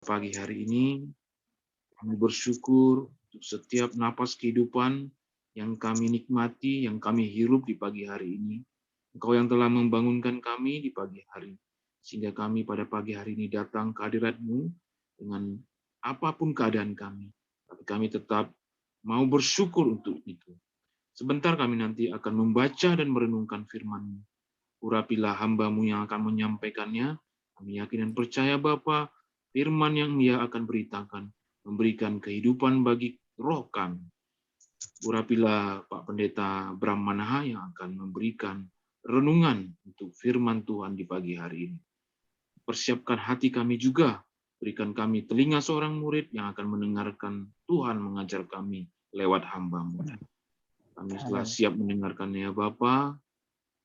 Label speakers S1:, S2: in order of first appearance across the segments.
S1: Pagi hari ini kami bersyukur untuk setiap napas kehidupan yang kami nikmati, yang kami hirup di pagi hari ini. Engkau yang telah membangunkan kami di pagi hari, sehingga kami pada pagi hari ini datang ke hadirat-Mu dengan apapun keadaan kami. Tapi kami tetap mau bersyukur untuk itu. Sebentar kami nanti akan membaca dan merenungkan firman-Mu. Urapilah hamba-Mu yang akan menyampaikannya. Kami yakin dan percaya Bapa, firman yang Ia akan beritakan memberikan kehidupan bagi roh kami. Urapilah Pak Pendeta Bram Manaha yang akan memberikan renungan untuk firman Tuhan di pagi hari ini. Persiapkan hati kami juga, berikan kami telinga seorang murid yang akan mendengarkan Tuhan mengajar kami lewat hamba-Mu. Kami telah siap mendengarkannya Bapa,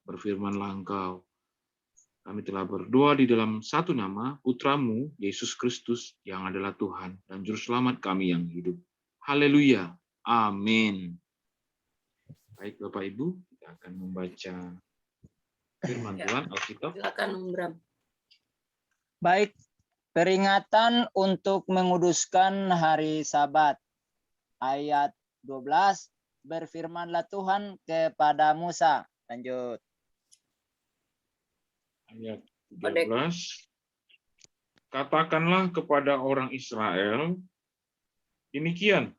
S1: berfirmanlah Engkau. Kami telah berdoa di dalam satu nama, Putra-Mu, Yesus Kristus, yang adalah Tuhan dan Juru Selamat kami yang hidup. Haleluya. Amin. Baik Bapak Ibu, kita akan membaca firman Tuhan, Alkitab.
S2: Silakan Bram.
S3: Baik, peringatan untuk menguduskan hari Sabat. Ayat 12, berfirmanlah Tuhan kepada Musa. Lanjut.
S1: Ayat 13. Katakanlah kepada orang Israel, demikian,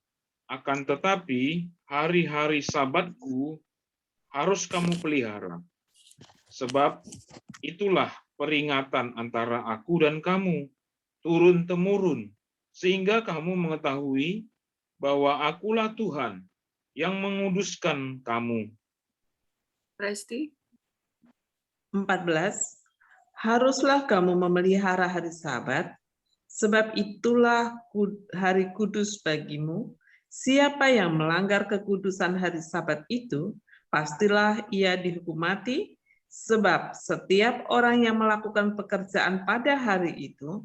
S1: akan tetapi hari-hari Sabatku harus kamu pelihara. Sebab itulah peringatan antara aku dan kamu, turun-temurun, sehingga kamu mengetahui bahwa akulah Tuhan yang menguduskan kamu.
S2: Resti.
S4: 14. Haruslah kamu memelihara hari Sabat, sebab itulah hari kudus bagimu. Siapa yang melanggar kekudusan hari Sabat itu, pastilah ia dihukum mati, sebab setiap orang yang melakukan pekerjaan pada hari itu,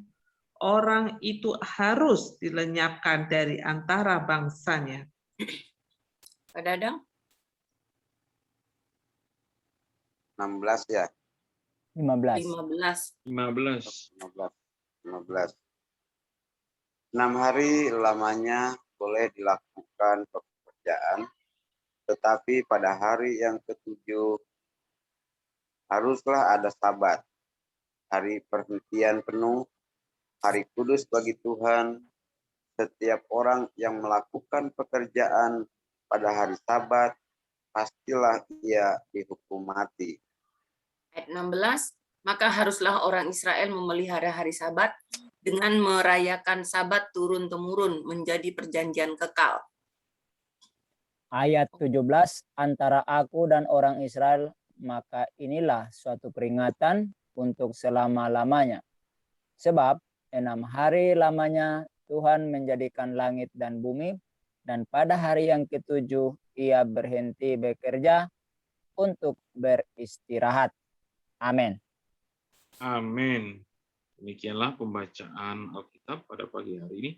S4: orang itu harus dilenyapkan dari antara bangsanya.
S2: Pak Dadang.
S5: 16 ya.
S3: 15.
S1: 15.
S5: 6 hari lamanya boleh dilakukan pekerjaan, tetapi pada hari yang ketujuh haruslah ada Sabat, hari perhentian penuh, hari kudus bagi Tuhan. Setiap orang yang melakukan pekerjaan pada hari Sabat, pastilah ia dihukum mati.
S2: Ayat 16, maka haruslah orang Israel memelihara hari Sabat dengan merayakan Sabat turun-temurun menjadi perjanjian kekal.
S3: Ayat 17, antara aku dan orang Israel, maka inilah suatu peringatan untuk selama-lamanya. Sebab 6 hari lamanya Tuhan menjadikan langit dan bumi, dan pada hari yang ketujuh ia berhenti bekerja untuk beristirahat. Amin.
S1: Amin. Demikianlah pembacaan Alkitab pada pagi hari ini.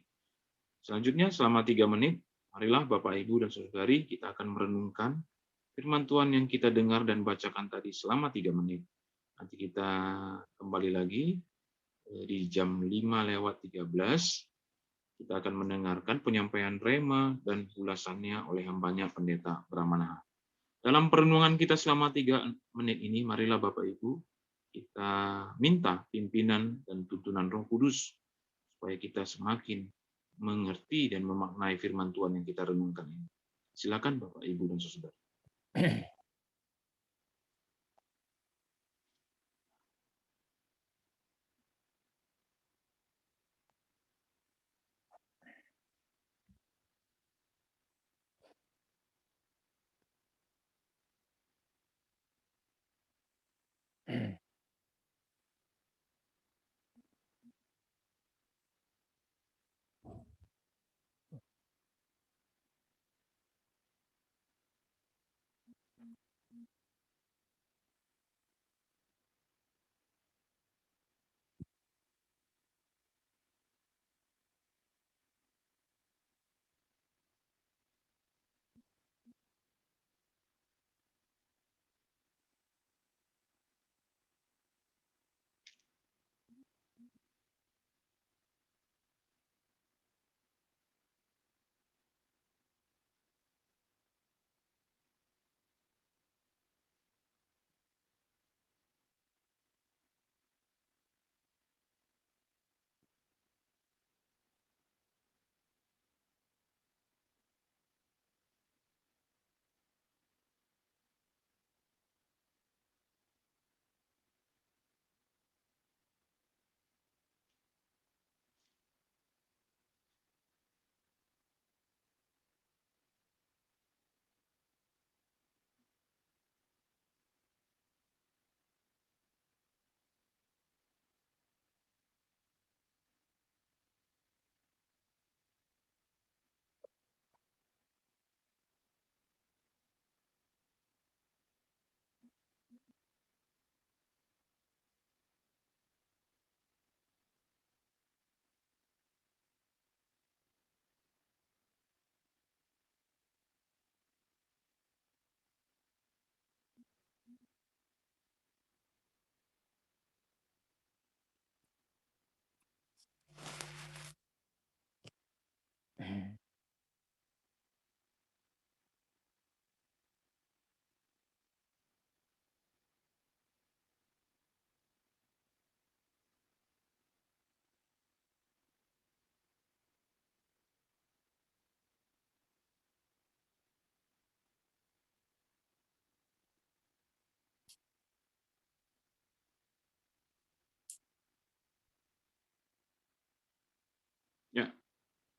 S1: Selanjutnya selama 3 menit, marilah Bapak, Ibu, dan Saudari, kita akan merenungkan firman Tuhan yang kita dengar dan bacakan tadi selama 3 menit. Nanti kita kembali lagi di jam 5:13. Kita akan mendengarkan penyampaian rema dan ulasannya oleh hambanya Pendeta Bram Manaha. Dalam perenungan kita selama 3 menit ini, marilah Bapak Ibu, kita minta pimpinan dan tuntunan Roh Kudus supaya kita semakin mengerti dan memaknai firman Tuhan yang kita renungkan ini. Silakan Bapak, Ibu, dan Saudara.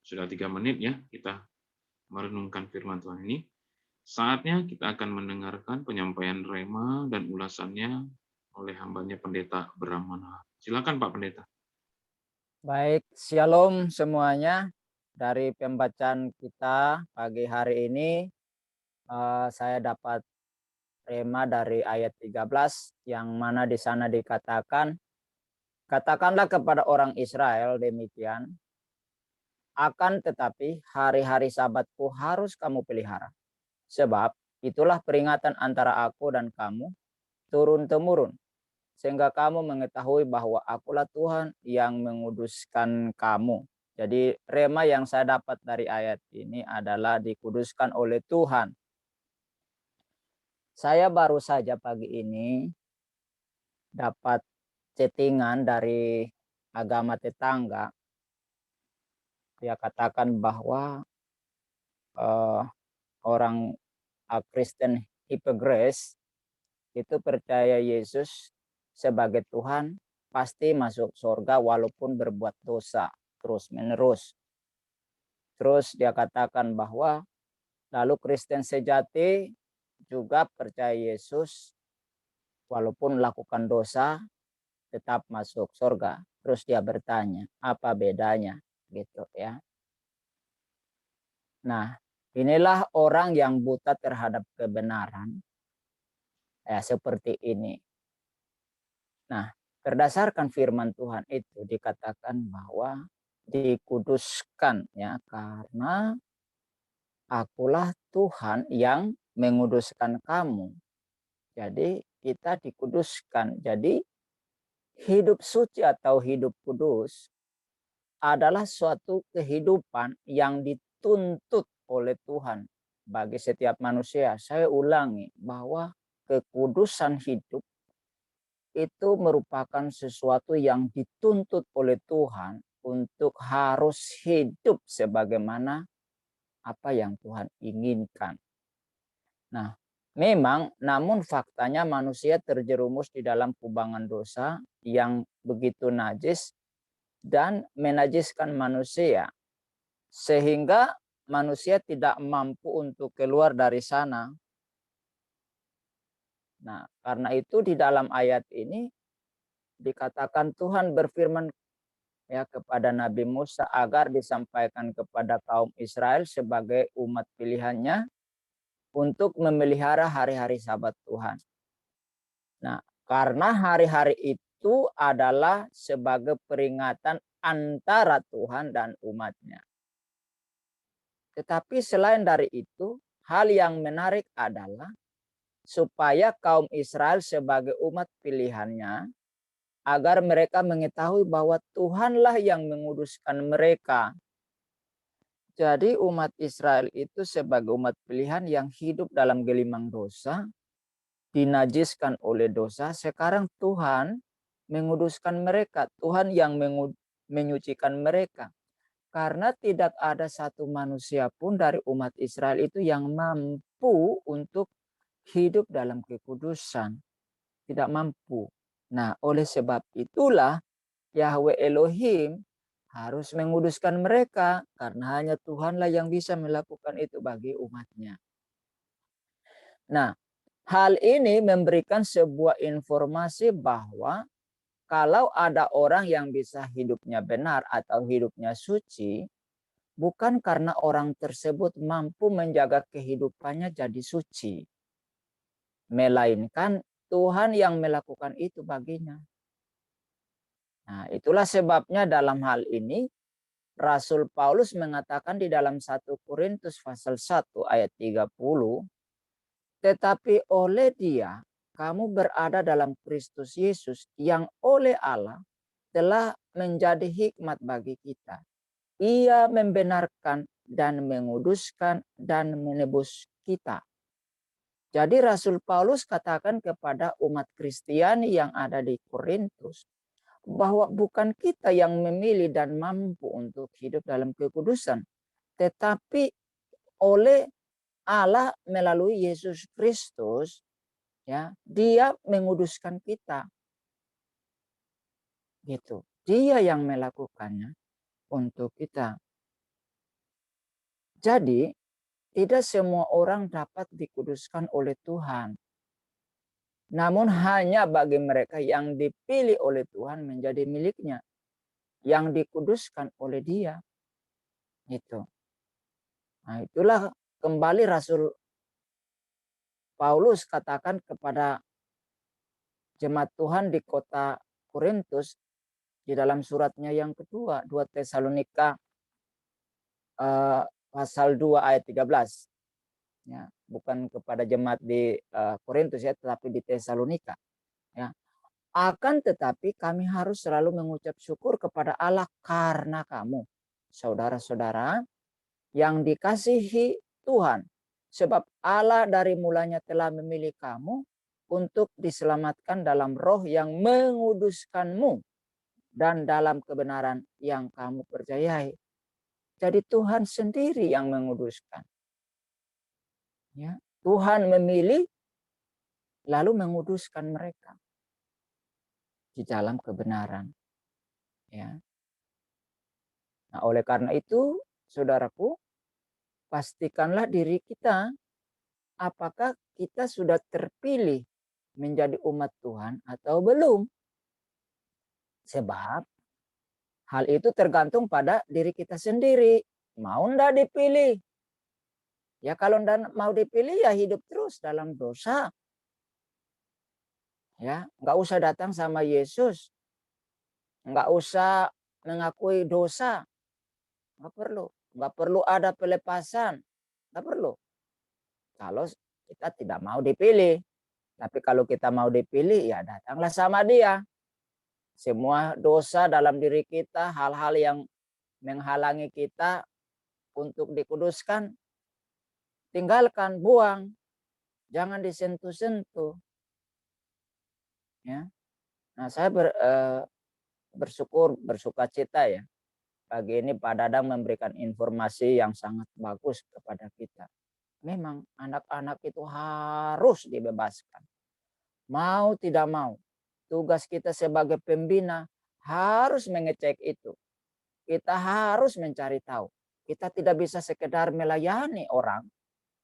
S1: Sudah 3 menit ya kita merenungkan firman Tuhan ini. Saatnya kita akan mendengarkan penyampaian rema dan ulasannya oleh hambanya Pendeta Bram Manohar. Silakan Pak Pendeta.
S3: Baik, shalom semuanya. Dari pembacaan kita pagi hari ini, saya dapat rema dari ayat 13, yang mana di sana dikatakan, katakanlah kepada orang Israel demikian, akan tetapi hari-hari Sabatku harus kamu pelihara. Sebab itulah peringatan antara aku dan kamu turun-temurun, sehingga kamu mengetahui bahwa akulah Tuhan yang menguduskan kamu. Jadi rema yang saya dapat dari ayat ini adalah dikuduskan oleh Tuhan. Saya baru saja pagi ini dapat chattingan dari agama tetangga. Dia katakan bahwa orang Kristen Hipegres itu percaya Yesus sebagai Tuhan, pasti masuk surga walaupun berbuat dosa terus menerus. Terus dia katakan bahwa lalu Kristen sejati juga percaya Yesus walaupun melakukan dosa tetap masuk surga. Terus dia bertanya, apa bedanya gitu ya. Nah, inilah orang yang buta terhadap kebenaran. Ya, seperti ini. Nah, berdasarkan firman Tuhan itu dikatakan bahwa dikuduskan ya, karena akulah Tuhan yang menguduskan kamu. Jadi kita dikuduskan. Jadi hidup suci atau hidup kudus adalah suatu kehidupan yang dituntut oleh Tuhan bagi setiap manusia. Saya ulangi bahwa kekudusan hidup itu merupakan sesuatu yang dituntut oleh Tuhan untuk harus hidup sebagaimana apa yang Tuhan inginkan. Nah, memang namun faktanya manusia terjerumus di dalam kubangan dosa yang begitu najis dan menajiskan manusia, sehingga manusia tidak mampu untuk keluar dari sana. Nah, karena itu di dalam ayat ini dikatakan Tuhan berfirman ya kepada Nabi Musa agar disampaikan kepada kaum Israel sebagai umat pilihannya untuk memelihara hari-hari Sabat Tuhan. Nah, karena hari-hari itu adalah sebagai peringatan antara Tuhan dan umatnya. Tetapi selain dari itu, hal yang menarik adalah supaya kaum Israel sebagai umat pilihannya, agar mereka mengetahui bahwa Tuhanlah yang menguduskan mereka. Jadi umat Israel itu sebagai umat pilihan yang hidup dalam gelimang dosa, dinajiskan oleh dosa, sekarang Tuhan menguduskan mereka. Tuhan yang menyucikan mereka. Karena tidak ada satu manusia pun dari umat Israel itu yang mampu untuk hidup dalam kekudusan. Tidak mampu. Nah, oleh sebab itulah Yahweh Elohim harus menguduskan mereka, karena hanya Tuhanlah yang bisa melakukan itu bagi umatnya. Nah, hal ini memberikan sebuah informasi bahwa kalau ada orang yang bisa hidupnya benar atau hidupnya suci, bukan karena orang tersebut mampu menjaga kehidupannya jadi suci, melainkan Tuhan yang melakukan itu baginya. Nah, itulah sebabnya dalam hal ini Rasul Paulus mengatakan di dalam 1 Korintus pasal 1 ayat 30, tetapi oleh Dia kamu berada dalam Kristus Yesus yang oleh Allah telah menjadi hikmat bagi kita. Ia membenarkan dan menguduskan dan menebus kita. Jadi Rasul Paulus katakan kepada umat Kristiani yang ada di Korintus bahwa bukan kita yang memilih dan mampu untuk hidup dalam kekudusan, tetapi oleh Allah melalui Yesus Kristus, ya, Dia menguduskan kita. Gitu. Dia yang melakukannya untuk kita. Jadi tidak semua orang dapat dikuduskan oleh Tuhan. Namun hanya bagi mereka yang dipilih oleh Tuhan menjadi miliknya, yang dikuduskan oleh Dia. Itu. Nah, itulah kembali Rasul Paulus katakan kepada jemaat Tuhan di kota Korintus di dalam suratnya yang kedua, 2 Tesalonika pasal 2 ayat 13. Ya, bukan kepada jemaat di Korintus ya, tetapi di Tesalonika. Ya. Akan tetapi kami harus selalu mengucap syukur kepada Allah karena kamu, saudara-saudara, yang dikasihi Tuhan. Sebab Allah dari mulanya telah memilih kamu untuk diselamatkan dalam roh yang menguduskanmu dan dalam kebenaran yang kamu percayai. Jadi Tuhan sendiri yang menguduskan. Ya, Tuhan memilih lalu menguduskan mereka di dalam kebenaran. Ya. Nah, oleh karena itu, saudaraku, pastikanlah diri kita apakah kita sudah terpilih menjadi umat Tuhan atau belum. Sebab hal itu tergantung pada diri kita sendiri. Mau ndak dipilih? Ya kalau ndak mau dipilih ya hidup terus dalam dosa. Ya, nggak usah datang sama Yesus. Nggak usah mengakui dosa. Nggak perlu. Nggak perlu ada pelepasan. Nggak perlu. Kalau kita tidak mau dipilih. Tapi kalau kita mau dipilih, ya datanglah sama Dia. Semua dosa dalam diri kita, hal-hal yang menghalangi kita untuk dikuduskan, tinggalkan, buang. Jangan disentuh-sentuh. Ya. Nah, saya bersuka cita ya. Pagi ini Pak Dadang memberikan informasi yang sangat bagus kepada kita. Memang anak-anak itu harus dibebaskan. Mau tidak mau. Tugas kita sebagai pembina harus mengecek itu. Kita harus mencari tahu. Kita tidak bisa sekedar melayani orang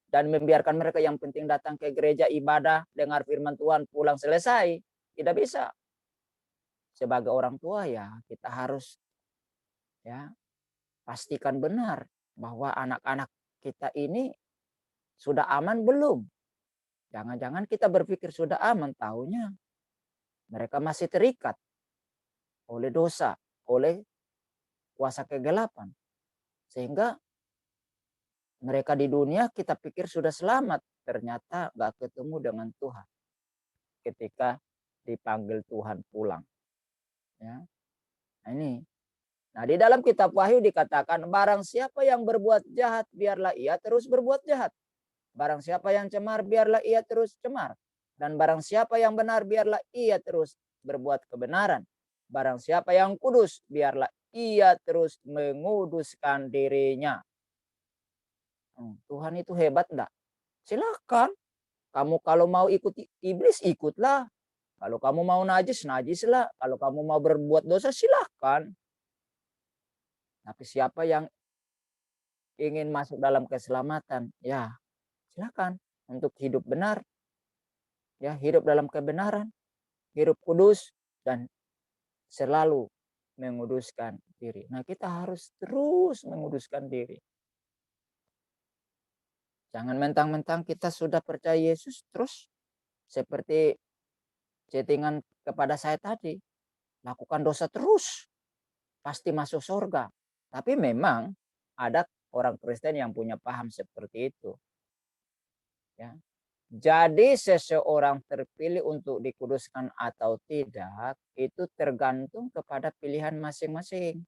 S3: dan membiarkan mereka yang penting datang ke gereja ibadah, dengar firman Tuhan, pulang selesai. Tidak bisa. Sebagai orang tua ya kita harus ya pastikan benar bahwa anak-anak kita ini sudah aman belum. Jangan-jangan kita berpikir sudah aman, taunya mereka masih terikat oleh dosa, oleh kuasa kegelapan. Sehingga mereka di dunia kita pikir sudah selamat, ternyata gak ketemu dengan Tuhan ketika dipanggil Tuhan pulang. Ya. Nah ini. Nah di dalam kitab Wahyu dikatakan barang siapa yang berbuat jahat biarlah ia terus berbuat jahat. Barang siapa yang cemar biarlah ia terus cemar. Dan barang siapa yang benar biarlah ia terus berbuat kebenaran. Barang siapa yang kudus biarlah ia terus menguduskan dirinya. Tuhan itu hebat enggak? Silakan. Kamu kalau mau ikut iblis, ikutlah. Kalau kamu mau najis, najislah. Kalau kamu mau berbuat dosa, silakan. Tapi siapa yang ingin masuk dalam keselamatan, ya silakan untuk hidup benar. Ya, hidup dalam kebenaran, hidup kudus, dan selalu menguduskan diri. Nah, kita harus terus menguduskan diri. Jangan mentang-mentang kita sudah percaya Yesus terus seperti chattingan kepada saya tadi, lakukan dosa terus, pasti masuk surga. Tapi memang ada orang Kristen yang punya paham seperti itu. Ya. Jadi seseorang terpilih untuk dikuduskan atau tidak, itu tergantung kepada pilihan masing-masing,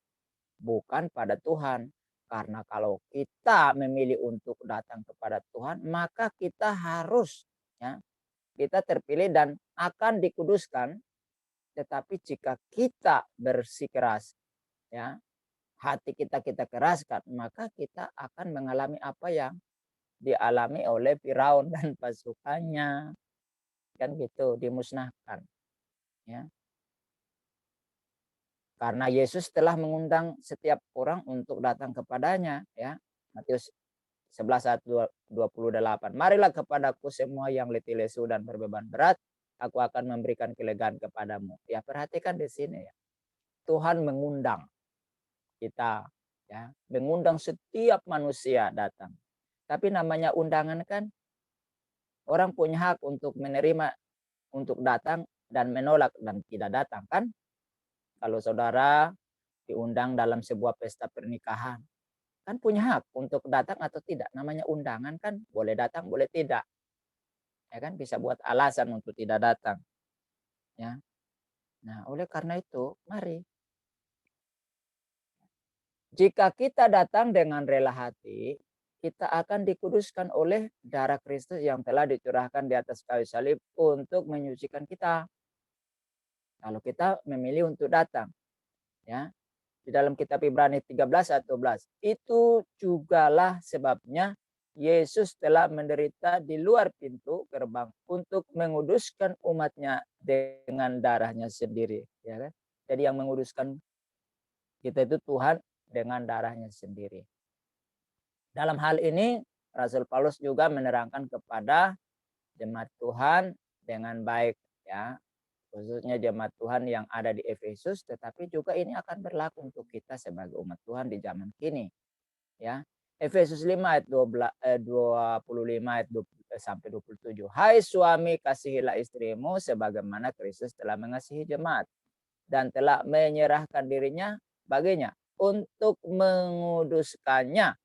S3: bukan pada Tuhan. Karena kalau kita memilih untuk datang kepada Tuhan, maka kita harus ya, kita terpilih dan akan dikuduskan. Tetapi jika kita bersikeras, ya, hati kita keraskan, maka kita akan mengalami apa yang dialami oleh Firaun dan pasukannya. Kan gitu, dimusnahkan. Ya. Karena Yesus telah mengundang setiap orang untuk datang kepadanya, ya. Matius 11 ayat 28. Marilah kepadaku semua yang letih lesu dan berbeban berat, aku akan memberikan kelegaan kepadamu. Ya, perhatikan di sini ya. Tuhan mengundang kita, ya, mengundang setiap manusia datang. Tapi namanya undangan kan, orang punya hak untuk menerima, untuk datang dan menolak dan tidak datang kan. Kalau saudara diundang dalam sebuah pesta pernikahan, kan punya hak untuk datang atau tidak. Namanya undangan kan, boleh datang boleh tidak. Ya kan, bisa buat alasan untuk tidak datang. Ya. Nah, oleh karena itu, mari jika kita datang dengan rela hati, kita akan dikuduskan oleh darah Kristus yang telah dicurahkan di atas kayu salib untuk menyucikan kita. Kalau kita memilih untuk datang, ya. Di dalam kitab Ibrani 13 ayat 12, itu jugalah sebabnya Yesus telah menderita di luar pintu gerbang untuk menguduskan umatnya dengan darahnya sendiri, ya kan? Jadi yang menguduskan kita itu Tuhan dengan darahnya sendiri. Dalam hal ini Rasul Paulus juga menerangkan kepada jemaat Tuhan dengan baik, ya, khususnya jemaat Tuhan yang ada di Efesus, tetapi juga ini akan berlaku untuk kita sebagai umat Tuhan di zaman kini, ya. Efesus 5 ayat 25 ayat 20 sampai 27. Hai suami, kasihilah istrimu sebagaimana Kristus telah mengasihi jemaat dan telah menyerahkan dirinya baginya untuk menguduskannya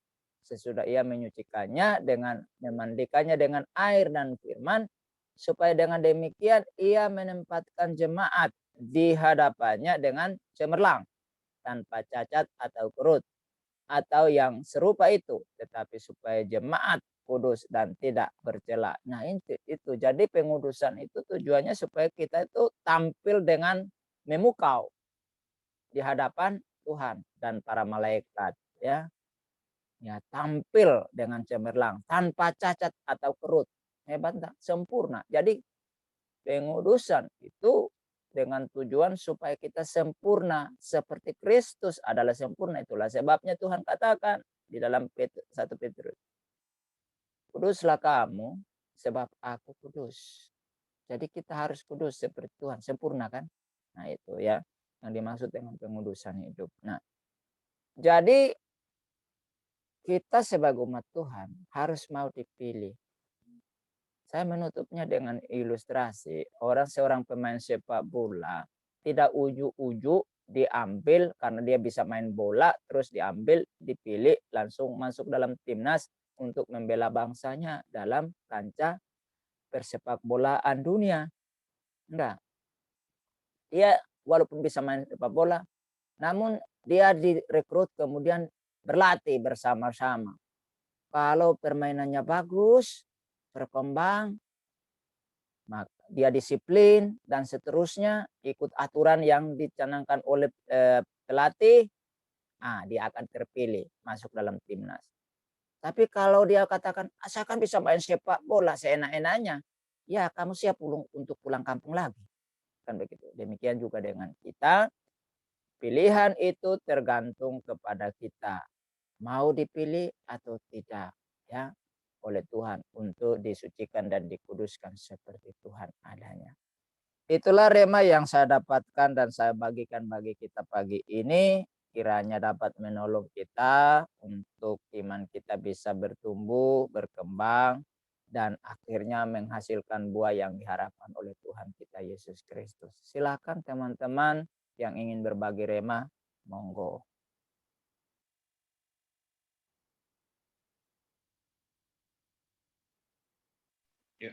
S3: sesudah ia menyucikannya dengan memandikannya dengan air dan firman, supaya dengan demikian ia menempatkan jemaat di hadapannya dengan cemerlang, tanpa cacat atau kerut, atau yang serupa itu, tetapi supaya jemaat kudus dan tidak bercela. Nah, itu. Jadi pengudusan itu tujuannya supaya kita itu tampil dengan memukau di hadapan Tuhan dan para malaikat, ya. Ya, tampil dengan cemerlang, tanpa cacat atau kerut. Hebat enggak? Sempurna. Jadi pengudusan itu dengan tujuan supaya kita sempurna seperti Kristus adalah sempurna. Itulah sebabnya Tuhan katakan di dalam 1 Petrus, kuduslah kamu sebab aku kudus. Jadi kita harus kudus seperti Tuhan, sempurna kan? Nah, itu ya yang dimaksud dengan pengudusan hidup. Nah, jadi kita sebagai umat Tuhan harus mau dipilih. Saya menutupnya dengan ilustrasi. Seorang pemain sepak bola tidak ujuk-ujuk diambil karena dia bisa main bola, terus diambil, dipilih, langsung masuk dalam timnas untuk membela bangsanya dalam kancah persepak bolaan dunia. Enggak. Dia walaupun bisa main sepak bola, namun dia direkrut kemudian berlatih bersama-sama. Kalau permainannya bagus, berkembang, maka dia disiplin dan seterusnya ikut aturan yang dicanangkan oleh pelatih, dia akan terpilih masuk dalam timnas. Tapi kalau dia katakan, saya kan bisa main sepak bola seenak-enaknya, ya kamu siap untuk pulang kampung lagi. Kan begitu. Demikian juga dengan kita. Pilihan itu tergantung kepada kita. Mau dipilih atau tidak, ya, oleh Tuhan untuk disucikan dan dikuduskan seperti Tuhan adanya. Itulah rema yang saya dapatkan dan saya bagikan bagi kita pagi ini. Kiranya dapat menolong kita untuk iman kita bisa bertumbuh, berkembang, dan akhirnya menghasilkan buah yang diharapkan oleh Tuhan kita Yesus Kristus. Silakan teman-teman yang ingin berbagi rema, monggo.
S1: Ya,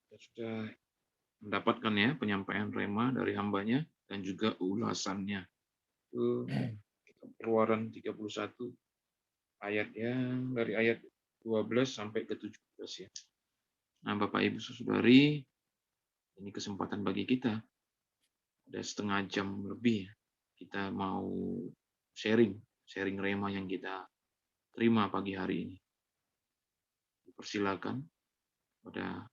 S1: kita sudah mendapatkan ya penyampaian rema dari hambanya dan juga ulasannya. Itu Keluaran 31 ayat yang dari ayat 12 sampai ke 17 ya. Nah, Bapak Ibu Saudari, ini kesempatan bagi kita. Ada setengah jam lebih ya. Kita mau sharing rema yang kita terima pagi hari ini. Persilakan pada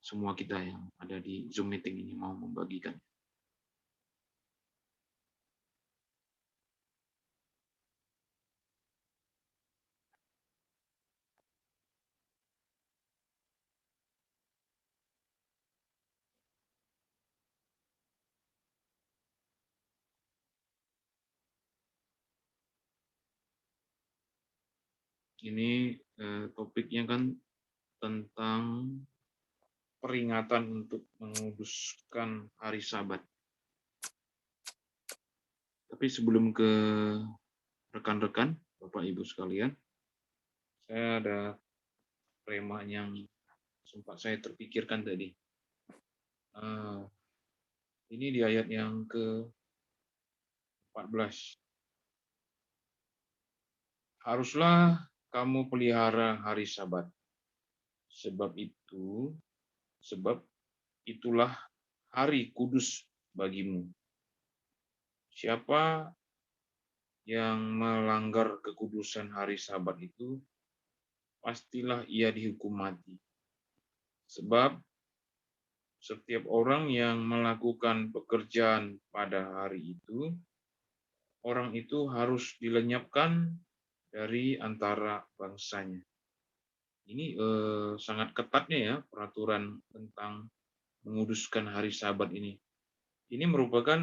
S1: semua kita yang ada di Zoom meeting ini mau membagikan. Ini topiknya kan tentang peringatan untuk menguduskan hari Sabat. Tapi sebelum ke rekan-rekan, Bapak Ibu sekalian, saya ada tema yang sempat saya terpikirkan tadi. Ini di ayat yang ke-14. Haruslah kamu pelihara hari Sabat. Sebab itulah hari kudus bagimu. Siapa yang melanggar kekudusan hari Sabat itu, pastilah ia dihukum mati. Sebab setiap orang yang melakukan pekerjaan pada hari itu, orang itu harus dilenyapkan dari antara bangsanya. Ini sangat ketatnya ya peraturan tentang menguduskan hari Sabat ini. Ini merupakan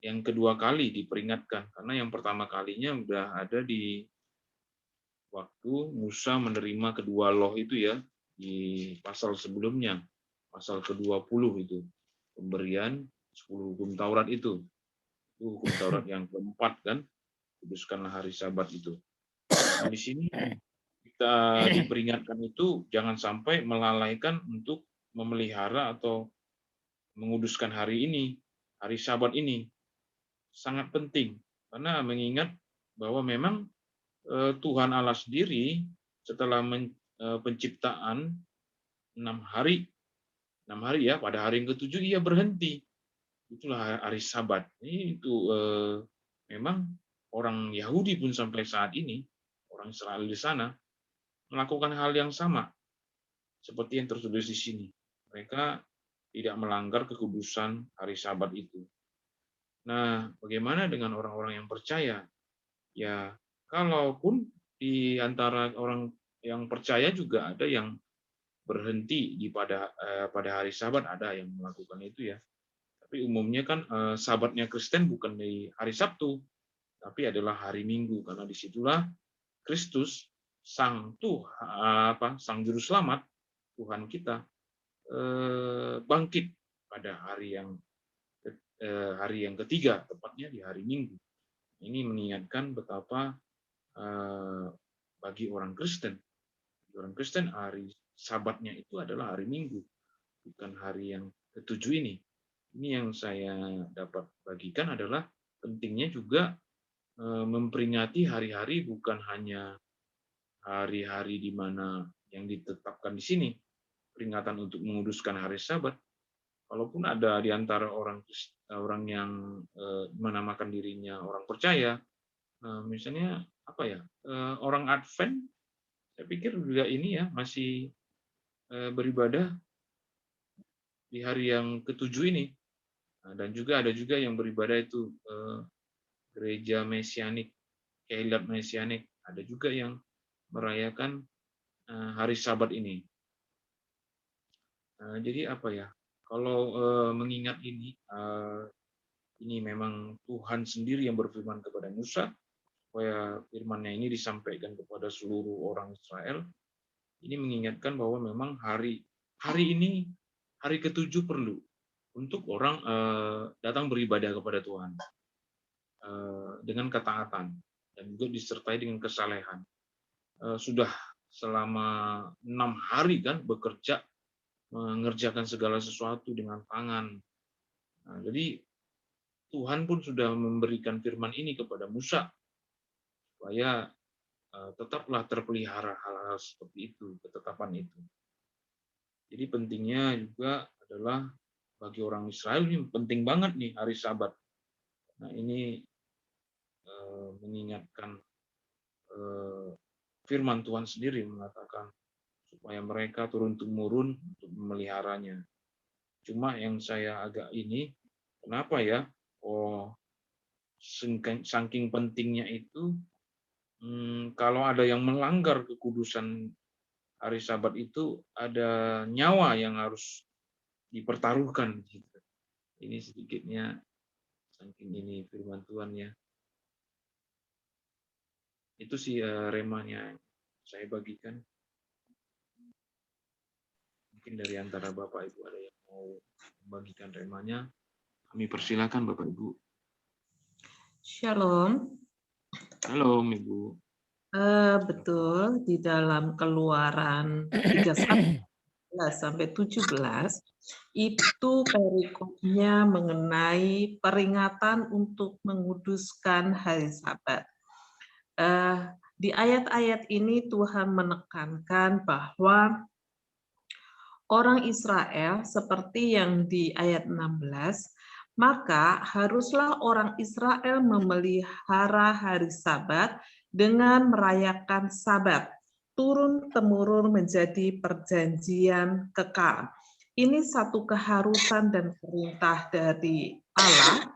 S1: yang kedua kali diperingatkan, karena yang pertama kalinya udah ada di waktu Musa menerima kedua loh itu ya, di pasal sebelumnya, pasal ke-20 itu, pemberian 10 hukum Taurat itu hukum Taurat yang keempat kan, kuduskanlah hari Sabat itu. Nah, di sini kita diperingatkan itu jangan sampai melalaikan untuk memelihara atau menguduskan hari ini, hari Sabat ini. Sangat penting, karena mengingat bahwa memang Tuhan Allah sendiri setelah penciptaan 6 hari ya, pada hari yang ke-7 ia berhenti. Itulah hari Sabat. Itu memang orang Yahudi pun sampai saat ini, orang Israel di sana melakukan hal yang sama seperti yang tertulis di sini. Mereka tidak melanggar kekudusan hari Sabat itu. Nah, bagaimana dengan orang-orang yang percaya? Ya, kalaupun di antara orang yang percaya juga ada yang berhenti pada hari Sabat, ada yang melakukan itu ya. Tapi umumnya kan Sabatnya Kristen bukan di hari Sabtu, tapi adalah hari Minggu, karena disitulah Kristus Sang Juru Selamat, Tuhan kita bangkit pada hari yang ketiga, tepatnya di hari Minggu. Ini mengingatkan betapa bagi orang Kristen hari Sabatnya itu adalah hari Minggu, bukan hari yang ke-7 ini. Ini yang saya dapat bagikan adalah pentingnya juga memperingati hari-hari bukan hanya hari-hari di mana yang ditetapkan di sini, peringatan untuk menguduskan hari Sabat. Walaupun ada di antara orang yang menamakan dirinya orang percaya, misalnya orang Advent, saya pikir juga ini ya masih beribadah di hari yang ke-7 ini. Dan juga ada juga yang beribadah itu gereja Mesianik, Keilat Mesianik, ada juga yang merayakan hari Sabat ini. Jadi kalau mengingat ini memang Tuhan sendiri yang berfirman kepada Musa, supaya firman-Nya ini disampaikan kepada seluruh orang Israel. Ini mengingatkan bahwa memang hari ini, hari ke-7 perlu untuk orang datang beribadah kepada Tuhan dengan ketaatan dan juga disertai dengan kesalehan. Sudah selama 6 hari kan bekerja, mengerjakan segala sesuatu dengan tangan. Nah, jadi Tuhan pun sudah memberikan firman ini kepada Musa supaya tetaplah terpelihara hal-hal seperti itu, ketetapan itu. Jadi pentingnya juga adalah bagi orang Israel ini penting banget nih hari Sabat. Nah, ini mengingatkan firman Tuhan sendiri mengatakan supaya mereka turun-temurun untuk memeliharanya. Cuma yang saya agak kenapa ya? Saking pentingnya itu, kalau ada yang melanggar kekudusan hari Sabat itu, ada nyawa yang harus dipertaruhkan. Ini sedikitnya saking ini firman Tuhan ya. Itu sih remanya saya bagikan. Mungkin dari antara Bapak Ibu ada yang mau membagikan remanya, kami persilakan Bapak Ibu.
S4: Shalom.
S1: Halo Ibu.
S4: Betul, di dalam Keluaran 31 sampai 17 itu perikopnya mengenai peringatan untuk menguduskan hari Sabat. Di ayat-ayat ini Tuhan menekankan bahwa orang Israel seperti yang di ayat 16, maka haruslah orang Israel memelihara hari Sabat dengan merayakan Sabat, turun-temurun menjadi perjanjian kekal. Ini satu keharusan dan perintah dari Allah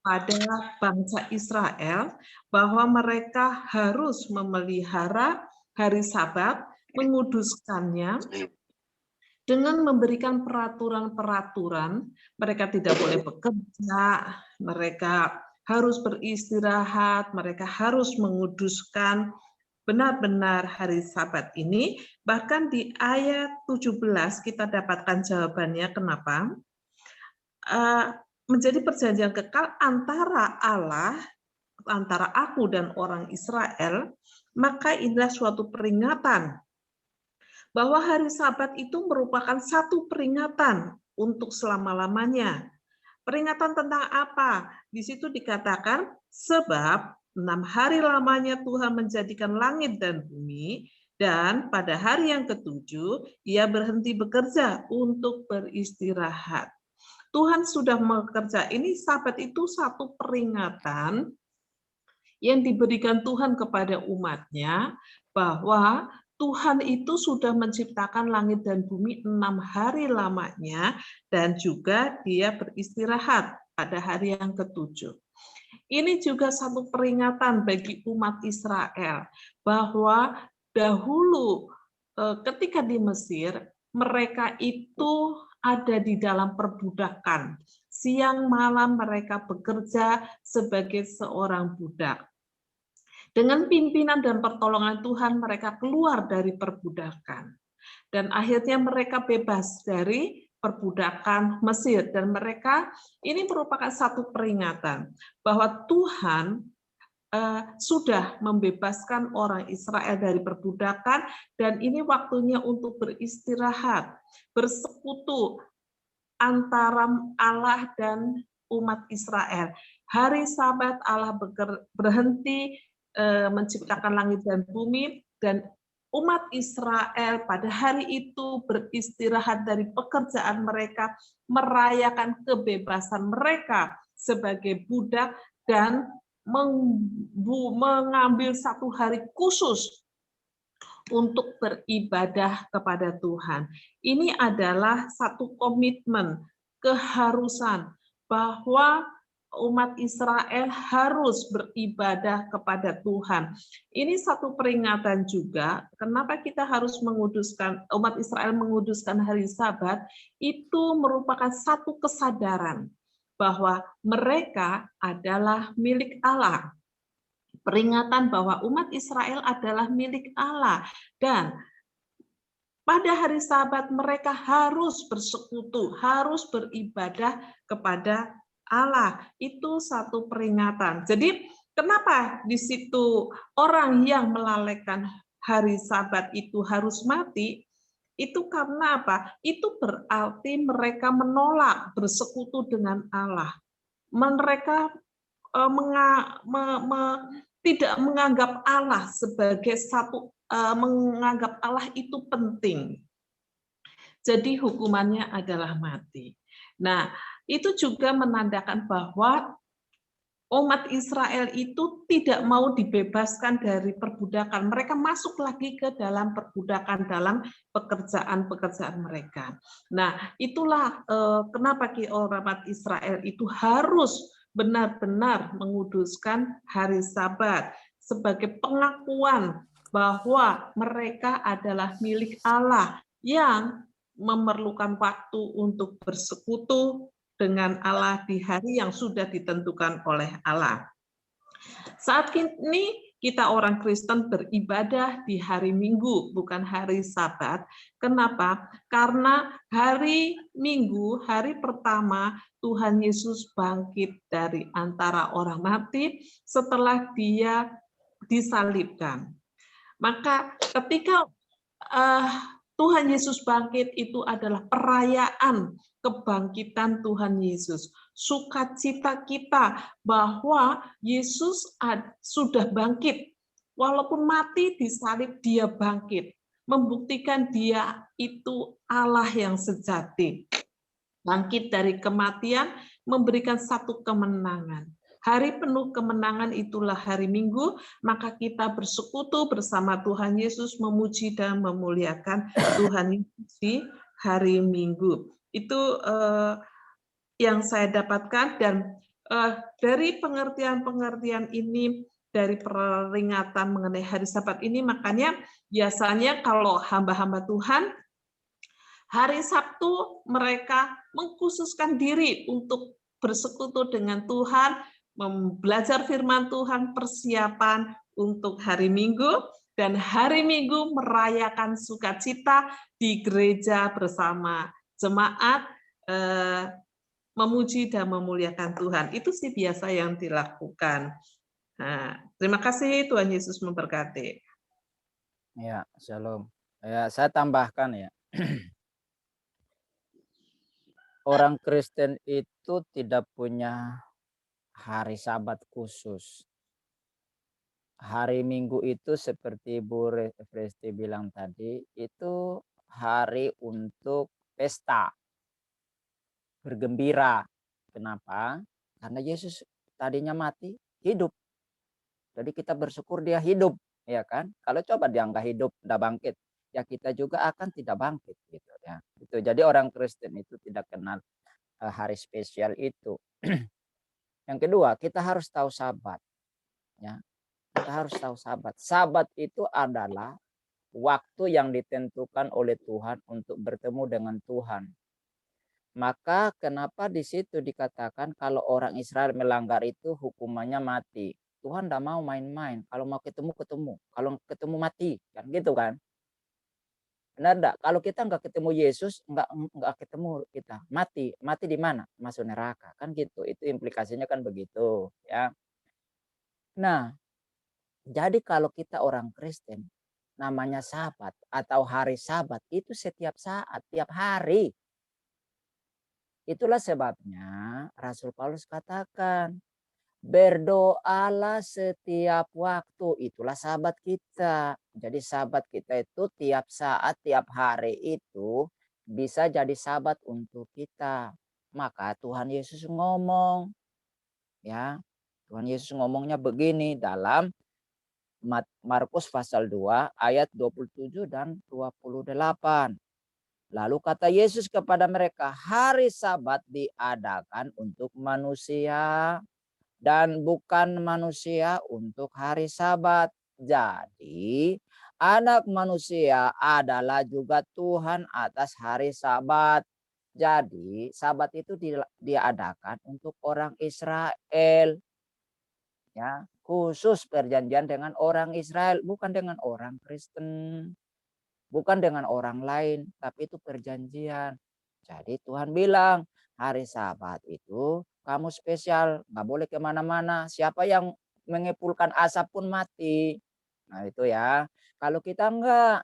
S4: pada bangsa Israel bahwa mereka harus memelihara hari Sabat, menguduskannya, dengan memberikan peraturan-peraturan. Mereka tidak boleh bekerja, mereka harus beristirahat, mereka harus menguduskan benar-benar hari Sabat ini. Bahkan di ayat 17 kita dapatkan jawabannya kenapa. Menjadi perjanjian kekal antara Allah, antara aku dan orang Israel, maka inilah suatu peringatan bahwa hari Sabat itu merupakan satu peringatan untuk selama-lamanya. Peringatan tentang apa? Di situ dikatakan, sebab 6 hari lamanya Tuhan menjadikan langit dan bumi, dan pada hari yang ketujuh, ia berhenti bekerja untuk beristirahat. Tuhan sudah bekerja. Ini Sabat itu satu peringatan yang diberikan Tuhan kepada umatnya, bahwa Tuhan itu sudah menciptakan langit dan bumi 6 hari lamanya, dan juga dia beristirahat pada hari yang ketujuh. Ini juga satu peringatan bagi umat Israel, bahwa dahulu ketika di Mesir, mereka itu ada di dalam perbudakan. Siang malam mereka bekerja sebagai seorang budak. Dengan pimpinan dan pertolongan Tuhan, mereka keluar dari perbudakan. Dan akhirnya mereka bebas dari perbudakan Mesir. Dan mereka, ini merupakan satu peringatan bahwa Tuhan sudah membebaskan orang Israel dari perbudakan, dan ini waktunya untuk beristirahat, bersekutu antara Allah dan umat Israel. Hari Sabat Allah berhenti menciptakan langit dan bumi, dan umat Israel pada hari itu beristirahat dari pekerjaan mereka, merayakan kebebasan mereka sebagai budak, dan mengambil satu hari khusus untuk beribadah kepada Tuhan. Ini adalah satu komitmen, keharusan bahwa umat Israel harus beribadah kepada Tuhan. Ini satu peringatan juga, kenapa kita harus menguduskan, umat Israel menguduskan hari Sabat, itu merupakan satu kesadaran bahwa mereka adalah milik Allah. Peringatan bahwa umat Israel adalah milik Allah, dan pada hari Sabat mereka harus bersekutu, harus beribadah kepada Allah. Itu satu peringatan. Jadi kenapa di situ orang yang melalaikan hari Sabat itu harus mati? Itu karena apa? Itu berarti mereka menolak bersekutu dengan Allah. Mereka tidak menganggap Allah sebagai satu, menganggap Allah itu penting. Jadi hukumannya adalah mati. Nah, itu juga menandakan bahwa umat Israel itu tidak mau dibebaskan dari perbudakan. Mereka masuk lagi ke dalam perbudakan, dalam pekerjaan-pekerjaan mereka. Nah, itulah kenapa umat Israel itu harus benar-benar menguduskan hari Sabat sebagai pengakuan bahwa mereka adalah milik Allah yang memerlukan waktu untuk bersekutu dengan Allah di hari yang sudah ditentukan oleh Allah. Saat ini kita orang Kristen beribadah di hari Minggu, bukan hari Sabat. Kenapa? Karena hari Minggu, hari pertama Tuhan Yesus bangkit dari antara orang mati setelah dia disalibkan. Maka ketika Tuhan Yesus bangkit itu adalah perayaan kebangkitan Tuhan Yesus. Sukacita kita bahwa Yesus sudah bangkit. Walaupun mati disalib, dia bangkit. Membuktikan dia itu Allah yang sejati. Bangkit dari kematian, memberikan satu kemenangan. Hari penuh kemenangan itulah hari Minggu, maka kita bersekutu bersama Tuhan Yesus, memuji dan memuliakan Tuhan Yesus di hari Minggu. Itu yang saya dapatkan, dan dari pengertian-pengertian ini, dari peringatan mengenai hari Sabat ini, makanya biasanya kalau hamba-hamba Tuhan, hari Sabtu mereka mengkhususkan diri untuk bersekutu dengan Tuhan, belajar firman Tuhan, persiapan untuk hari Minggu, dan hari Minggu merayakan sukacita di gereja bersama jemaat, memuji dan memuliakan Tuhan. Itu sih biasa yang dilakukan. Nah, terima kasih, Tuhan Yesus memberkati.
S3: Ya, shalom. Ya, saya tambahkan ya. Orang Kristen itu tidak punya hari Sabat khusus. Hari Minggu itu seperti Bu Presti bilang tadi, itu hari untuk pesta, bergembira. Kenapa? Karena Yesus tadinya mati, hidup. Jadi kita bersyukur dia hidup, ya kan? Kalau coba dia nggak hidup, nggak bangkit, ya kita juga akan tidak bangkit, gitu ya. Itu. Jadi orang Kristen itu tidak kenal hari spesial itu. Yang kedua, kita harus tahu Sabat, ya. Kita harus tahu Sabat. Sabat itu adalah waktu yang ditentukan oleh Tuhan untuk bertemu dengan Tuhan. Maka kenapa di situ dikatakan kalau orang Israel melanggar itu hukumannya mati. Tuhan tidak mau main-main. Kalau mau ketemu, ketemu. Kalau ketemu mati. Kan gitu kan. Benar enggak? Kalau kita nggak ketemu Yesus, nggak ketemu kita. Mati. Mati di mana? Masuk neraka. Kan gitu. Itu implikasinya kan begitu. Ya. Nah, jadi kalau kita orang Kristen, namanya Sabat atau hari Sabat itu setiap saat, tiap hari. Itulah sebabnya Rasul Paulus katakan, berdoalah setiap waktu. Itulah Sabat kita. Jadi Sabat kita itu tiap saat, tiap hari itu bisa jadi Sabat untuk kita. Maka Tuhan Yesus ngomong, ya, Tuhan Yesus ngomongnya begini dalam Markus pasal 2 ayat 27 dan 28. Lalu kata Yesus kepada mereka, hari Sabat diadakan untuk manusia dan bukan manusia untuk hari Sabat. Jadi anak manusia adalah juga Tuhan atas hari Sabat. Jadi Sabat itu diadakan untuk orang Israel. Ya, khusus perjanjian dengan orang Israel, bukan dengan orang Kristen, bukan dengan orang lain, tapi itu perjanjian. Jadi Tuhan bilang hari Sabat itu kamu spesial, nggak boleh kemana-mana. Siapa yang mengepulkan asap pun mati. Nah itu ya. Kalau kita enggak,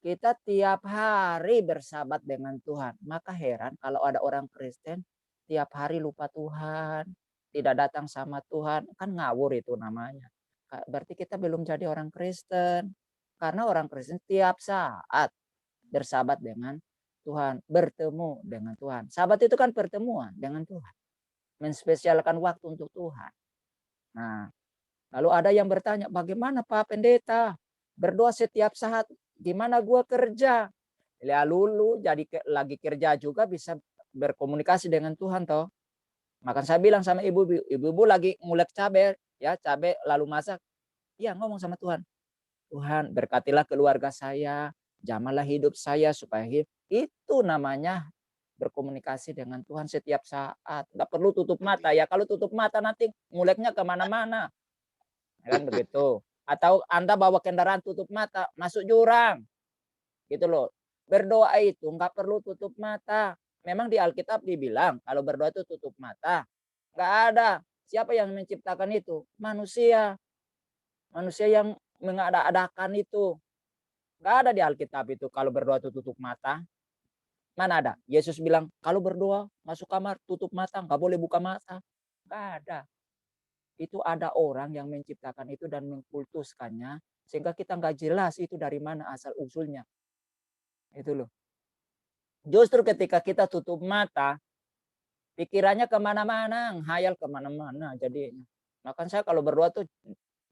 S3: kita tiap hari bersahabat dengan Tuhan. Maka heran kalau ada orang Kristen tiap hari lupa Tuhan, tidak datang sama Tuhan, kan ngawur itu namanya. Berarti kita belum jadi orang Kristen. Karena orang Kristen tiap saat bersahabat dengan Tuhan, bertemu dengan Tuhan. Sahabat itu kan pertemuan dengan Tuhan. Menspesialkan waktu untuk Tuhan. Nah, lalu ada yang bertanya, bagaimana Pak Pendeta? Berdoa setiap saat, gimana gua kerja? Lalu lu jadi lagi kerja juga bisa berkomunikasi dengan Tuhan toh. Maka saya bilang sama ibu-ibu lagi ngulek cabai, ya cabai lalu masak, ya ngomong sama Tuhan. Tuhan berkatilah keluarga saya, jamalah hidup saya supaya hidup. Itu namanya berkomunikasi dengan Tuhan setiap saat. Nggak perlu tutup mata ya. Kalau tutup mata nanti nguleknya kemana-mana. Kan begitu. Atau Anda bawa kendaraan tutup mata, masuk jurang. Gitu loh. Berdoa itu nggak perlu tutup mata. Memang di Alkitab dibilang kalau berdoa itu tutup mata. Nggak ada. Siapa yang menciptakan itu? Manusia. Manusia yang mengada-adakan itu. Nggak ada di Alkitab itu kalau berdoa itu tutup mata. Mana ada? Yesus bilang, kalau berdoa masuk kamar tutup mata, nggak boleh buka mata. Nggak ada. Itu ada orang yang menciptakan itu dan mengkultuskannya. Sehingga kita nggak jelas itu dari mana asal usulnya. Itu loh. Justru ketika kita tutup mata, pikirannya kemana-mana, hayal kemana-mana jadinya. Maka saya kalau berdoa tuh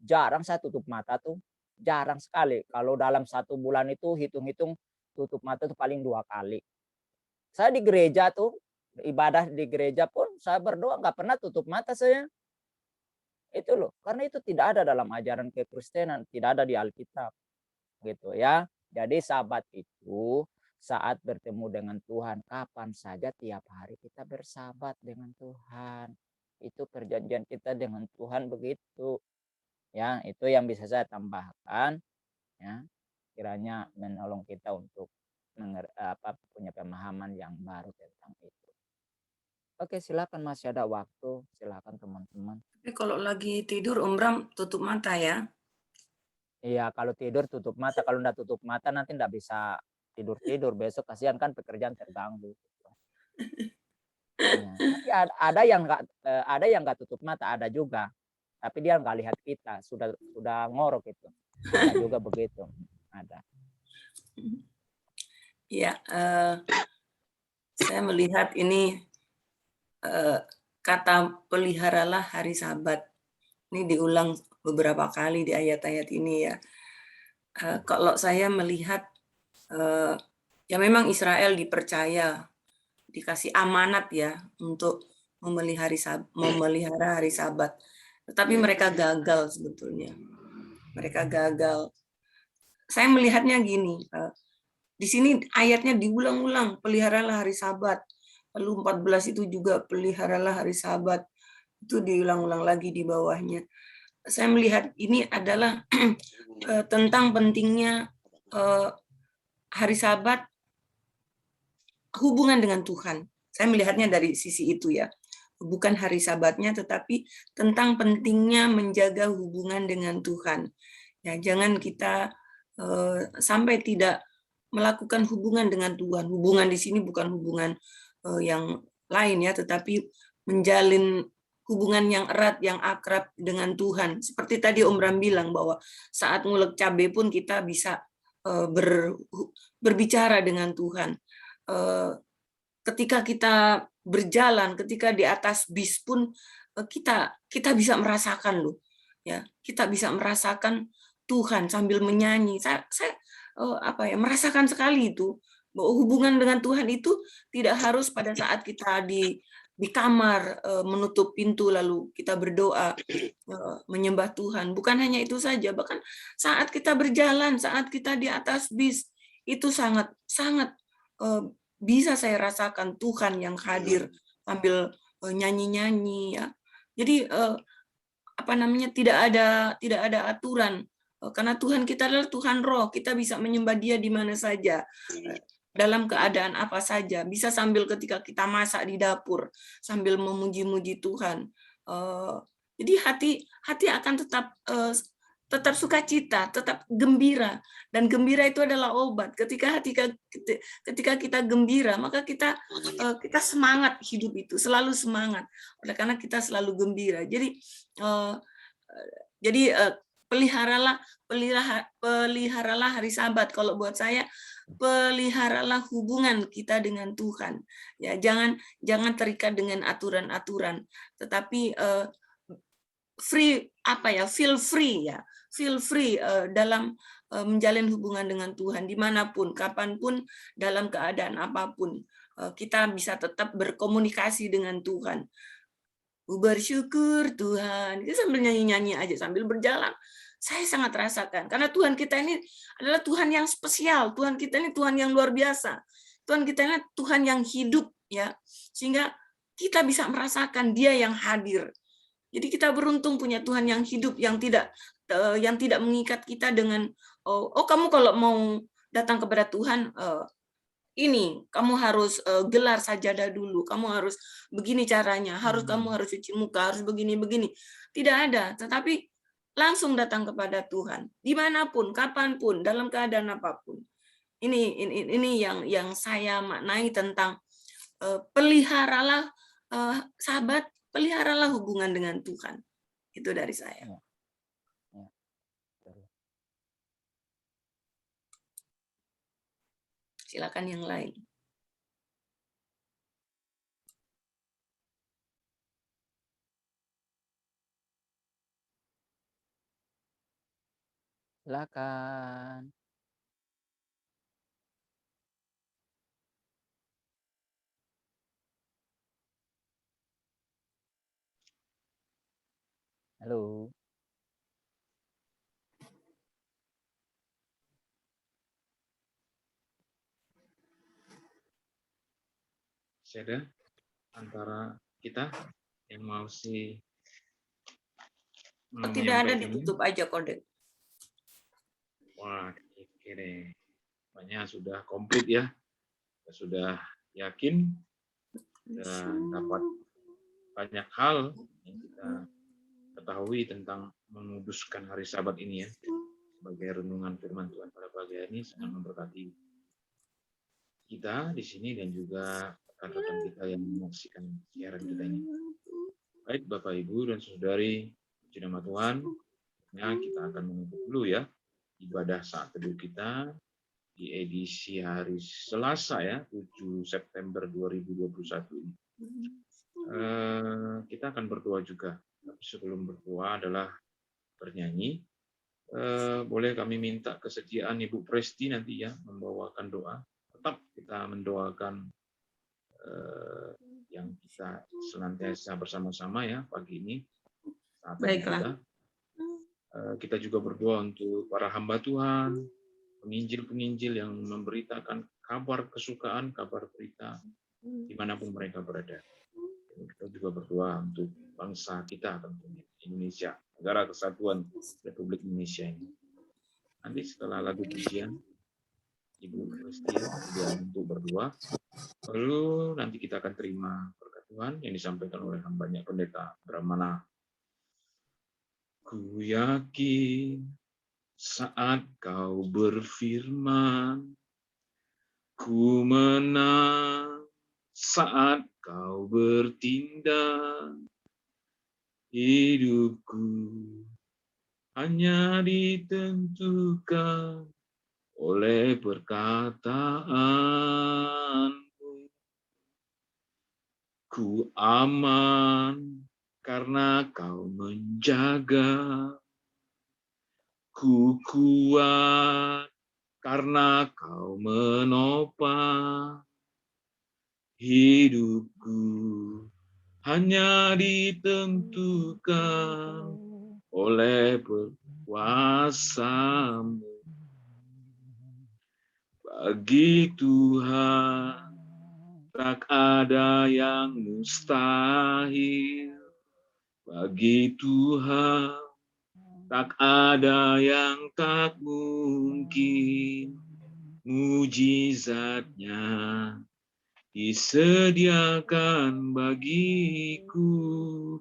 S3: jarang saya tutup mata tuh. Jarang sekali. Kalau dalam 1 bulan itu hitung-hitung tutup mata tuh paling 2 kali. Saya di gereja tuh, ibadah di gereja pun saya berdoa nggak pernah tutup mata saya. Itu loh. Karena itu tidak ada dalam ajaran kekristenan, tidak ada di Alkitab. Gitu ya. Jadi sahabat itu saat bertemu dengan Tuhan, kapan saja tiap hari kita bersahabat dengan Tuhan. Itu perjanjian kita dengan Tuhan begitu. Ya, itu yang bisa saya tambahkan ya. Kiranya menolong kita untuk punya pemahaman yang baru tentang itu. Oke, silakan masih ada waktu. Silakan teman-teman.
S2: Tapi kalau lagi tidur Om Bram tutup mata ya.
S3: Iya, kalau tidur tutup mata. Kalau enggak tutup mata nanti enggak bisa tidur besok, kasihan kan pekerjaan terganggu. Ya. Tapi ada yang nggak tutup mata, ada juga. Tapi dia nggak lihat kita, sudah ngorok itu. Ada juga begitu, ada.
S2: Ya, saya melihat ini kata peliharalah hari Sabat. Ini diulang beberapa kali di ayat-ayat ini ya. Kalau saya melihat ya memang Israel dipercaya, dikasih amanat ya untuk memelihara hari Sabat. Tetapi mereka gagal sebetulnya. Mereka gagal. Saya melihatnya gini, di sini ayatnya diulang-ulang, peliharalah hari Sabat. Lalu 14 itu juga peliharalah hari Sabat. Itu diulang-ulang lagi di bawahnya. Saya melihat ini adalah tentang pentingnya hari Sabat hubungan dengan Tuhan. Saya melihatnya dari sisi itu ya. Bukan hari Sabatnya, tetapi tentang pentingnya menjaga hubungan dengan Tuhan. Ya, jangan kita sampai tidak melakukan hubungan dengan Tuhan. Hubungan di sini bukan hubungan yang lain ya, tetapi menjalin hubungan yang erat, yang akrab dengan Tuhan. Seperti tadi Om Bram bilang bahwa saat ngulek cabai pun kita bisa berbicara dengan Tuhan. Ketika kita berjalan, ketika di atas bis pun kita bisa merasakan loh, ya kita bisa merasakan Tuhan sambil menyanyi. Saya merasakan sekali itu bahwa hubungan dengan Tuhan itu tidak harus pada saat kita di kamar menutup pintu lalu kita berdoa menyembah Tuhan. Bukan hanya itu saja, bahkan saat kita berjalan, saat kita di atas bis itu sangat bisa saya rasakan Tuhan yang hadir sambil nyanyi-nyanyi ya. Jadi tidak ada aturan karena Tuhan kita adalah Tuhan Roh, kita bisa menyembah Dia di mana saja, dalam keadaan apa saja, bisa sambil ketika kita masak di dapur sambil memuji-muji Tuhan. Jadi hati akan tetap sukacita, tetap gembira, dan gembira itu adalah obat. Ketika kita gembira, maka kita semangat hidup itu, selalu semangat. Oleh karena kita selalu gembira. Jadi peliharalah hari Sabat. Kalau buat saya, peliharalah hubungan kita dengan Tuhan. Ya, jangan terikat dengan aturan-aturan, tetapi feel free dalam menjalin hubungan dengan Tuhan dimanapun, kapanpun, dalam keadaan apapun. Kita bisa tetap berkomunikasi dengan Tuhan. Bersyukur Tuhan, kita sambil nyanyi-nyanyi aja sambil berjalan. Saya sangat rasakan, karena Tuhan kita ini adalah Tuhan yang spesial, Tuhan kita ini Tuhan yang luar biasa, Tuhan kita ini Tuhan yang hidup, ya, sehingga kita bisa merasakan Dia yang hadir. Jadi kita beruntung punya Tuhan yang hidup, yang tidak yang tidak mengikat kita dengan kamu kalau mau datang kepada Tuhan ini kamu harus gelar sajadah dulu, kamu harus begini caranya, kamu harus cuci muka, harus begini. Tidak ada, tetapi langsung datang kepada Tuhan dimanapun, kapanpun, dalam keadaan apapun. Ini yang saya maknai tentang peliharalah sahabat, peliharalah hubungan dengan Tuhan. Itu dari saya. Silakan yang lain.
S3: Silakan. Halo.
S1: Ada antara kita yang masih
S2: Tidak ada, ditutup aja kode.
S1: Wah, oke deh. Banyak sudah komplit ya. Kita sudah yakin dan dapat banyak hal yang kita ketahui tentang menguduskan hari Sabat ini ya. Sebagai renungan firman Tuhan pada pagi hari ini sangat memberkati kita di sini dan juga rekan-rekan kita yang menyaksikan siaran kita ini. Baik Bapak Ibu dan Saudari, puji nama Tuhan. Kita akan menutup dulu ya ibadah saat teduh kita di edisi hari Selasa ya, 7 September 2021 ini. Kita akan berdoa juga. Tapi sebelum berdoa adalah bernyanyi. Boleh kami minta kesediaan Ibu Presti nanti ya membawakan doa. Tetap kita mendoakan yang kita senantiasa bersama-sama ya pagi ini.
S4: Baiklah.
S1: Kita juga berdoa untuk para hamba Tuhan, penginjil-penginjil yang memberitakan kabar kesukaan, kabar berita dimanapun mereka berada. Kita juga berdoa untuk bangsa kita tentunya, Indonesia, Negara Kesatuan Republik Indonesia ini. Nanti setelah lagu pujian, Ibu Christian untuk berdoa. Lalu nanti kita akan terima berkat Tuhan yang disampaikan oleh hambanya Pendeta Brahmana. Ku yakin saat kau berfirman, ku menang saat kau bertindak. Hidupku hanya ditentukan oleh perkataanmu. Ku aman karena kau menjaga. Ku kuat karena kau menopang. Hidupku hanya ditentukan oleh kuasamu. Bagi Tuhan tak ada yang mustahil. Bagi Tuhan tak ada yang tak mungkin. Mujizatnya disediakan bagiku.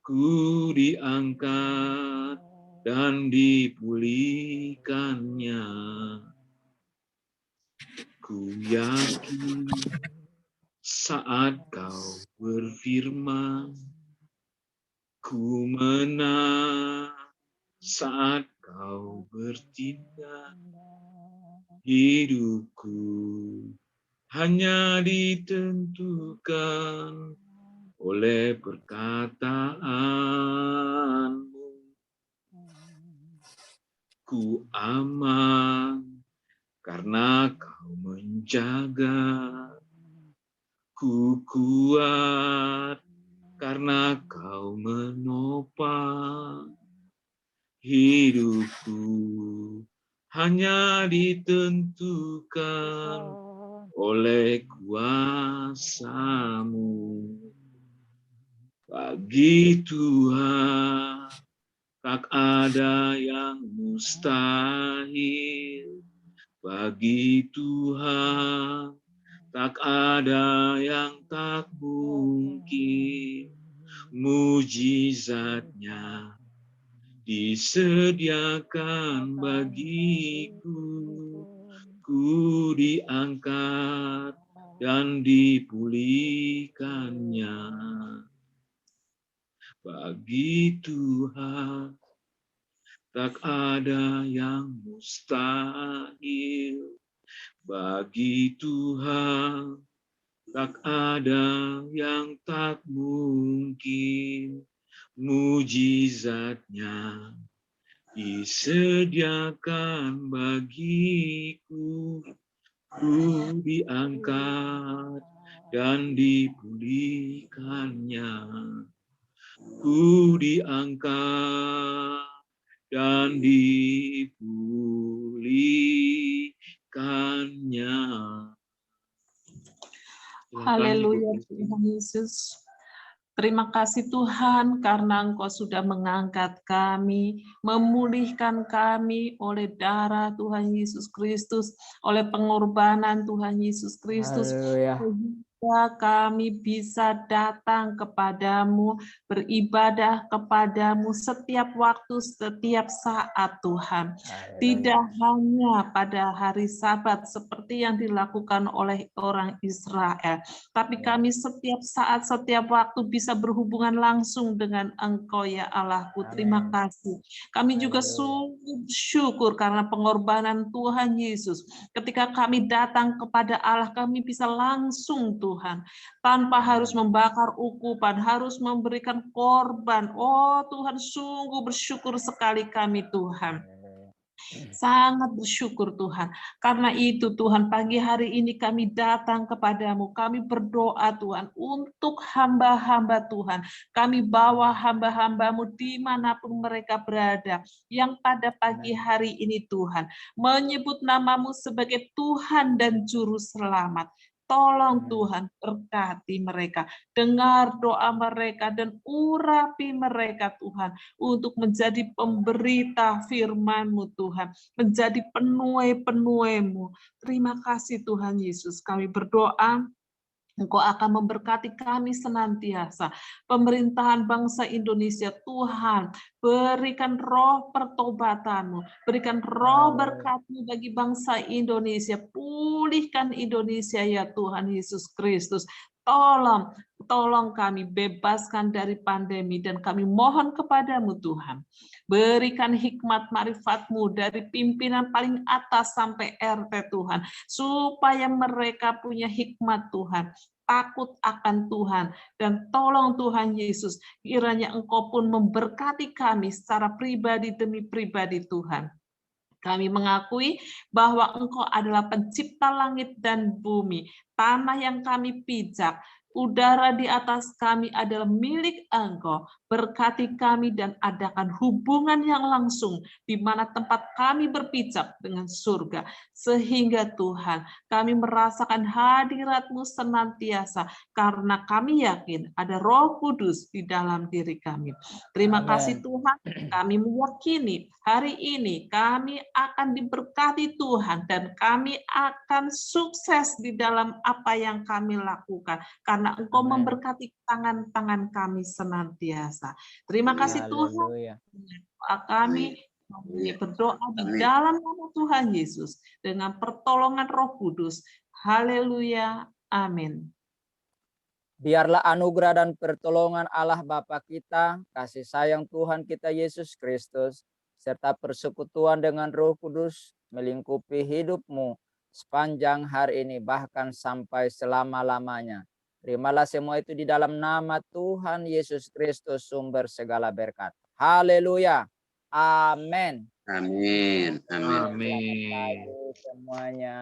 S1: Ku diangkat dan dipulihkannya. Ku yakin saat kau berfirman, ku menang saat kau bertindak. Hidupku hanya ditentukan oleh perkataanmu. Ku aman karena kau menjaga. Ku kuat karena kau menopang. Hidupku hanya ditentukan oleh kuasamu. Bagi Tuhan Tak ada yang mustahil bagi Tuhan, tak ada yang tak mungkin. Mujizatnya disediakan bagiku, ku diangkat dan dipulihkannya. Bagi Tuhan tak ada yang mustahil. Bagi Tuhan tak ada yang tak mungkin. Mujizatnya disediakan bagiku, ku diangkat dan dipulihkannya. Ku diangkat dan dipulihkannya.
S4: Haleluya Tuhan Yesus. Terima kasih Tuhan karena Engkau sudah mengangkat kami, memulihkan kami oleh darah Tuhan Yesus Kristus, oleh pengorbanan Tuhan Yesus Kristus.
S3: Haleluya.
S4: Sehingga kami bisa datang kepadamu, beribadah kepadamu setiap waktu, setiap saat Tuhan. Tidak hanya pada hari Sabat seperti yang dilakukan oleh orang Israel, tapi kami setiap saat, setiap waktu bisa berhubungan langsung dengan Engkau ya Allahku. Terima
S3: Amin.
S4: kasih. Kami juga
S3: Haleluya.
S4: sungguh bersyukur karena pengorbanan Tuhan Yesus. Ketika kami datang kepada Allah, kami bisa langsung Tuhan, tanpa harus membakar ukupan, harus memberikan korban. Oh Tuhan, sungguh bersyukur sekali kami Tuhan. Sangat bersyukur Tuhan. Karena itu Tuhan, pagi hari ini kami datang kepadamu. Kami berdoa Tuhan untuk hamba-hamba Tuhan. Kami bawa hamba-hambamu dimanapun mereka berada. Yang pada pagi hari ini Tuhan, menyebut namamu sebagai Tuhan dan Juru Selamat. Tolong Tuhan berkati mereka. Dengar doa mereka dan urapi mereka Tuhan. Untuk menjadi pemberita firman-Mu Tuhan. Menjadi penuai-penuai-Mu. Terima kasih Tuhan Yesus. Kami berdoa Engkau akan memberkati kami senantiasa. Pemerintahan bangsa Indonesia, Tuhan, berikan roh pertobatan-Mu, berikan roh berkat-Mu bagi bangsa Indonesia. Pulihkan Indonesia ya Tuhan Yesus Kristus. Tolong kami bebaskan dari pandemi dan kami mohon kepadamu Tuhan. Berikan hikmat marifat-Mu dari pimpinan paling atas sampai RT Tuhan. Supaya mereka punya hikmat Tuhan. Takut akan Tuhan. Dan tolong Tuhan Yesus, kiranya Engkau pun memberkati kami secara pribadi demi pribadi Tuhan. Kami mengakui bahwa Engkau adalah pencipta langit dan bumi, tanah yang kami pijak, udara di atas kami adalah milik Engkau. Berkati kami dan adakan hubungan yang langsung di mana tempat kami berpijak dengan surga. Sehingga Tuhan, kami merasakan hadirat-Mu senantiasa karena kami yakin ada Roh Kudus di dalam diri kami. Terima kasih Tuhan, kami meyakini hari ini kami akan diberkati Tuhan dan kami akan sukses di dalam apa yang kami lakukan karena Engkau memberkati tangan-tangan kami senantiasa. Terima kasih Tuhan. Kami berdoa di dalam nama Tuhan Yesus dengan pertolongan Roh Kudus. Haleluya. Amin.
S3: Biarlah anugerah dan pertolongan Allah Bapa kita, kasih sayang Tuhan kita Yesus Kristus, serta persekutuan dengan Roh Kudus melingkupi hidupmu sepanjang hari ini, bahkan sampai selama-lamanya. Terimalah semua itu di dalam nama Tuhan Yesus Kristus, sumber segala berkat. Haleluya. Amin.
S5: Amin. Amin.
S1: Amin.
S3: Selamat pagi semuanya.